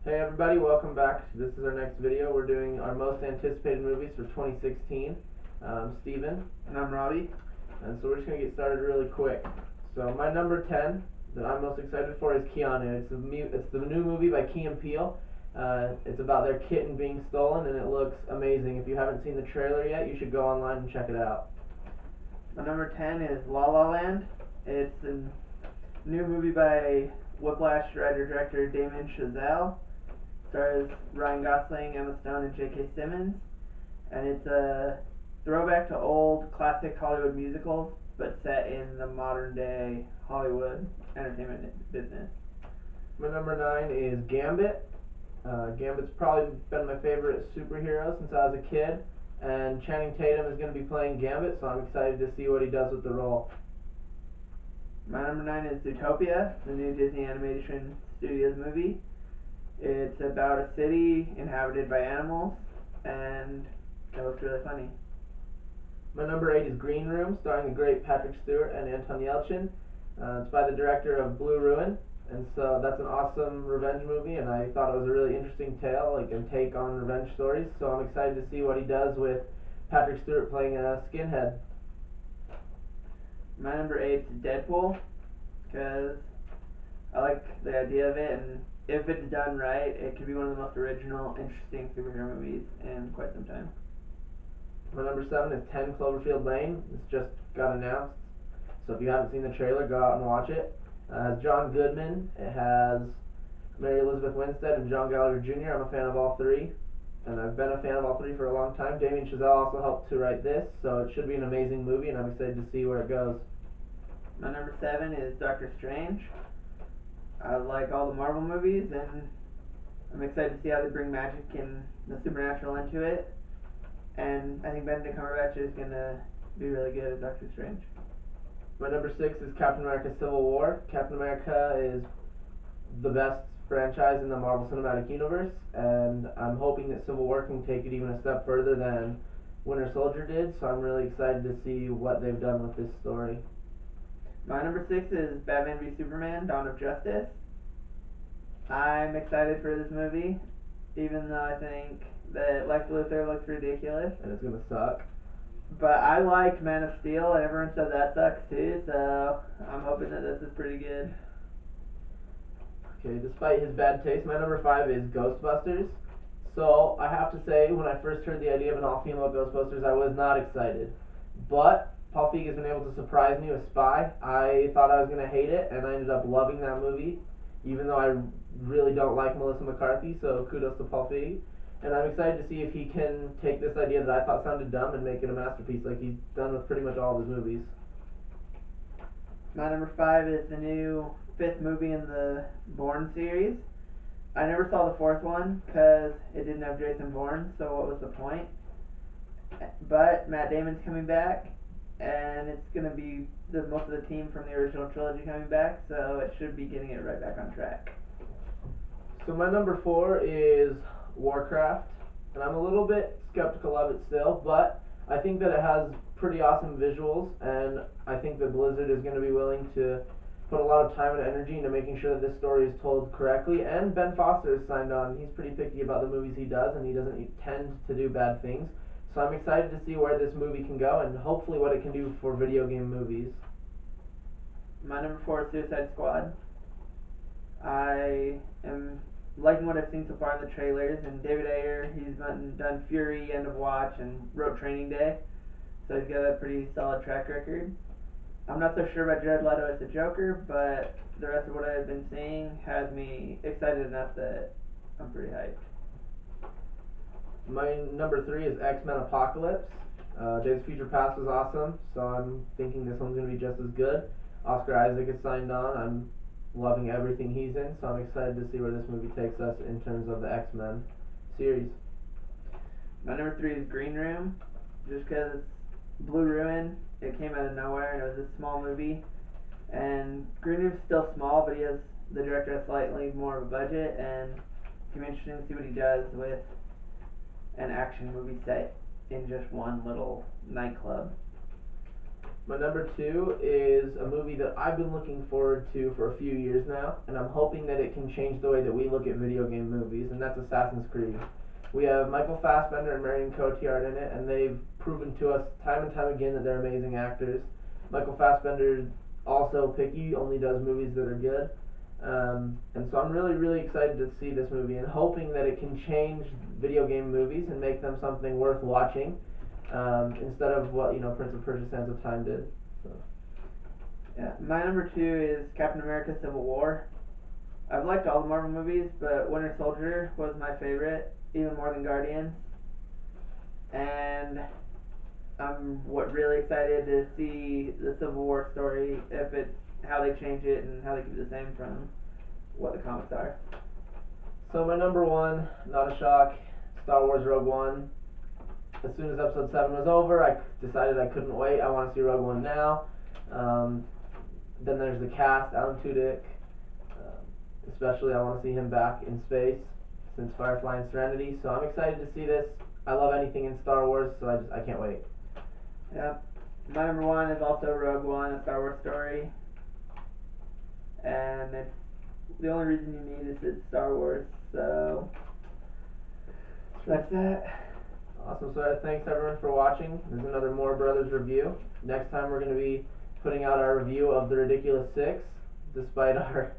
Hey everybody, welcome back. This is our next video. We're doing our most anticipated movies for 2016. I'm Steven. And I'm Robbie. And so we're just going to get started really quick. So my number 10 that I'm most excited for is Keanu. It's the new movie by Key and Peele. It's about their kitten being stolen and it looks amazing. If you haven't seen the trailer yet, you should go online and check it out. My number 10 is La La Land. It's a new movie by Whiplash writer-director Damien Chazelle. Stars Ryan Gosling, Emma Stone, and J.K. Simmons. And it's a throwback to old classic Hollywood musicals, but set in the modern day Hollywood entertainment business. My number 9 is Gambit. Gambit's probably been my favorite superhero since I was a kid, and Channing Tatum is going to be playing Gambit, so I'm excited to see what he does with the role. My number 9 is Zootopia, the new Disney Animation Studios movie. It's about a city inhabited by animals, and it looks really funny. My number 8 is Green Room, starring the great Patrick Stewart and Anton Yelchin. It's by the director of Blue Ruin, and so that's an awesome revenge movie, and I thought it was a really interesting tale, and take on revenge stories, so I'm excited to see what he does with Patrick Stewart playing a skinhead. My number 8 is Deadpool, because I like the idea of it, and if it's done right, it could be one of the most original, interesting superhero movies in quite some time. My number 7 is 10 Cloverfield Lane. It's just got announced, so if you haven't seen the trailer, go out and watch it. It has John Goodman, it has Mary Elizabeth Winstead, and John Gallagher Jr. I'm a fan of all three, and I've been a fan of all three for a long time. Damien Chazelle also helped to write this, so it should be an amazing movie, and I'm excited to see where it goes. My number 7 is Doctor Strange. I like all the Marvel movies, and I'm excited to see how they bring magic and the supernatural into it. And I think Benedict Cumberbatch is going to be really good as Doctor Strange. My number 6 is Captain America Civil War. Captain America is the best franchise in the Marvel Cinematic Universe, and I'm hoping that Civil War can take it even a step further than Winter Soldier did, so I'm really excited to see what they've done with this story. My number 6 is Batman v Superman, Dawn of Justice. I'm excited for this movie, even though I think that Lex Luthor looks ridiculous. And it's gonna suck. But I liked Man of Steel, and everyone said that sucks too, so I'm hoping that this is pretty good. Okay, despite his bad taste, my number 5 is Ghostbusters. So, I have to say, when I first heard the idea of an all-female Ghostbusters, I was not excited. But Paul Feig has been able to surprise me with Spy. I thought I was going to hate it, and I ended up loving that movie, even though I really don't like Melissa McCarthy, so kudos to Paul Feig. And I'm excited to see if he can take this idea that I thought sounded dumb and make it a masterpiece like he's done with pretty much all of his movies. My number 5 is the new 5th movie in the Bourne series. I never saw the 4th one because it didn't have Jason Bourne, so what was the point? But Matt Damon's coming back, and it's going to be most of the team from the original trilogy coming back, so it should be getting it right back on track. So my number 4 is Warcraft, and I'm a little bit skeptical of it still, but I think that it has pretty awesome visuals, and I think that Blizzard is going to be willing to put a lot of time and energy into making sure that this story is told correctly, and Ben Foster is signed on. He's pretty picky about the movies he does, and he doesn't tend to do bad things. So I'm excited to see where this movie can go, and hopefully what it can do for video game movies. My number 4 is Suicide Squad. I am liking what I've seen so far in the trailers, and David Ayer, he's done Fury, End of Watch, and wrote Training Day, so he's got a pretty solid track record. I'm not so sure about Jared Leto as the Joker, but the rest of what I've been seeing has me excited enough that I'm pretty hyped. My number 3 is X-Men Apocalypse. Days of Future Past was awesome, so I'm thinking this one's going to be just as good. Oscar Isaac is signed on. I'm loving everything he's in, so I'm excited to see where this movie takes us in terms of the X-Men series. My number 3 is Green Room, just because Blue Ruin, it came out of nowhere, and it was a small movie. And Green Room's still small, but the director has slightly more of a budget, and it's going to be interesting to see what he does with an action movie set in just one little nightclub. My number two is a movie that I've been looking forward to for a few years now, and I'm hoping that it can change the way that we look at video game movies, and that's Assassin's Creed. We have Michael Fassbender and Marion Cotillard in it, and they've proven to us time and time again that they're amazing actors. Michael Fassbender also picky, only does movies that are good. And so I'm really, really excited to see this movie and hoping that it can change video game movies and make them something worth watching, instead of what Prince of Persia: Sands of Time did. So. Yeah, my number two is Captain America: Civil War. I've liked all the Marvel movies, but Winter Soldier was my favorite, even more than Guardians. And I'm really excited to see the Civil War story, if it's how they change it and how they keep it the same from what the comics are. So my number one, not a shock, Star Wars Rogue One. As soon as Episode 7 was over, I decided I couldn't wait. I want to see Rogue One now. Um, then there's the cast, Alan Tudyk. Especially, I want to see him back in space since Firefly and Serenity. So I'm excited to see this. I love anything in Star Wars, so I can't wait. Yep. My number one is also Rogue One, a Star Wars story. And it's the only reason you need is it's Star Wars, so that's that. Awesome. So thanks everyone for watching. There's another MooreBros review. Next time we're going to be putting out our review of The Ridiculous Six. Despite our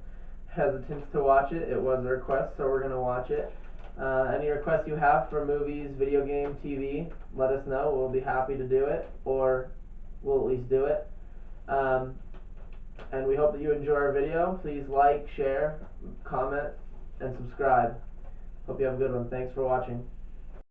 hesitance to watch it, it was a request, so we're going to watch it. Any requests you have for movies, video game, TV, let us know. We'll be happy to do it, or we'll at least do it. And we hope that you enjoy our video. Please like, share, comment, and subscribe. Hope you have a good one. Thanks for watching.